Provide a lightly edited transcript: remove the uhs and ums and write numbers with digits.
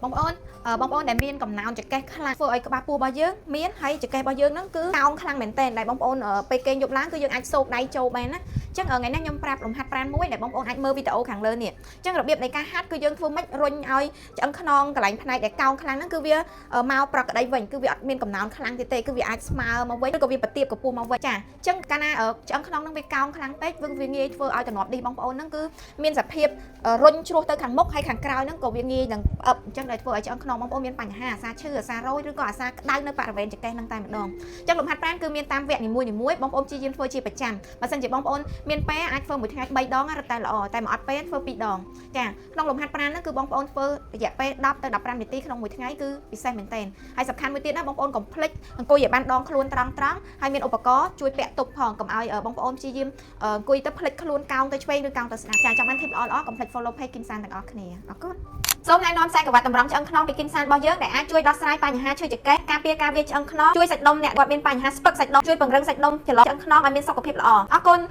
បងប្អូនដែលមានកំណោនចង្កេះខ្លាំងធ្វើឲ្យក្បាលពោះរបស់យើងមានហើយចង្កេះរបស់យើងហ្នឹងគឺកោងខ្លាំងមែនទែនដែលបងប្អូនពេលគេយប់ឡើងគឺយើងអាចសោកដៃចូលបានណាអញ្ចឹងថ្ងៃនេះខ្ញុំប្រាប់លំហាត់ប្រាណមួយដែលបងប្អូនអាចមើលវីដេអូខាងលើនេះអញ្ចឹងរបៀបនៃការហាត់គឺយើងធ្វើម៉េចរុញឲ្យឆ្អឹងខ្នងកន្លែងផ្នែកដែលកោងខ្លាំងហ្នឹងគឺវាមកប្រកក្តីវិញគឺវាអត់មានកំណោនខ្លាំងទេគឺវាអាចស្មើមកវិញឬក៏វាប្រទៀបកម្ពស់មកវិញចាអញ្ចឹងកាលណាឆ្អឹងខ្នងហ្នឹងវាកោងខ្លាំងពេកវាងាយធ្វើឲ្យតំណប់ឌីបងប្អូនហ្នឹងគឺមានសភាពរុញជ្រោះទៅខាងមុខហើយខាងក្រោយហ្នឹងក៏វាងាយនឹងផ្អឹបអញ្ចឹងដែលធ្វើឲ្យឆ្អឹងខ្នងបងប្អូនមានបញ្ហាអាសាឈឺអាសារយឬក៏អាសាក្តៅនៅបរិវេណចង្កេះហ្នឹងតែម្ដងអញ្ចឹងលំហាត់ប្រាណគឺមានតាមវគ្គនីមួយៗបងប្អូនព្យាយាមធ្វើជាប្រចាំបើសិនជាបងប្អូនមានពេលអាចធ្វើមួយថ្ងៃ3ដងរត់តែល្អតែមកអត់ពេលធ្វើ2ដងចាក្នុងលំហាត់ប្រាណហ្នឹងគឺបងប្អូនធ្វើរយៈពេល10ទៅ15នាទីក្នុងមួយថ្ងៃគឺពិសេសមែនទែនហើយសំខាន់មួយទៀតណាបងប្អូនកុំភ្លេចអង្គុយឲ្យបានដងខ្លួនត្រង់ហើយមានឧបករណ៍ជួយពាក់ទប់ផងកុំឲ្យបងប្អូនព្យាយាមអង្គុយទៅភ្លេចខ្លួនកោងទៅឆ្វេងឬកោងទៅស្ដាំចាចាំបានធីបល្អកុំភ្លេច follow page គីមសានទាំងអស់គ្នាអរគុណសូមណែនាំខ្សែក្រវ៉ាត់តម្រង់ឆ្អឹងខ្នងពីគីមសានរបស់យើងដែលអាចជួយដោះស្រាយបញ្ហាឈឺចង្កេះការពារការវាយឆ្អឹងខ្នងជួយសាច់ដុំអ្នកគាត់មានបញ្ហាស្ពឹកសាច់ដុំជួយពង្រឹងសាច់ដុំចន្លោះឆ្អឹងខ្នងឲ្យមានសុខភាពល្អអរគុណ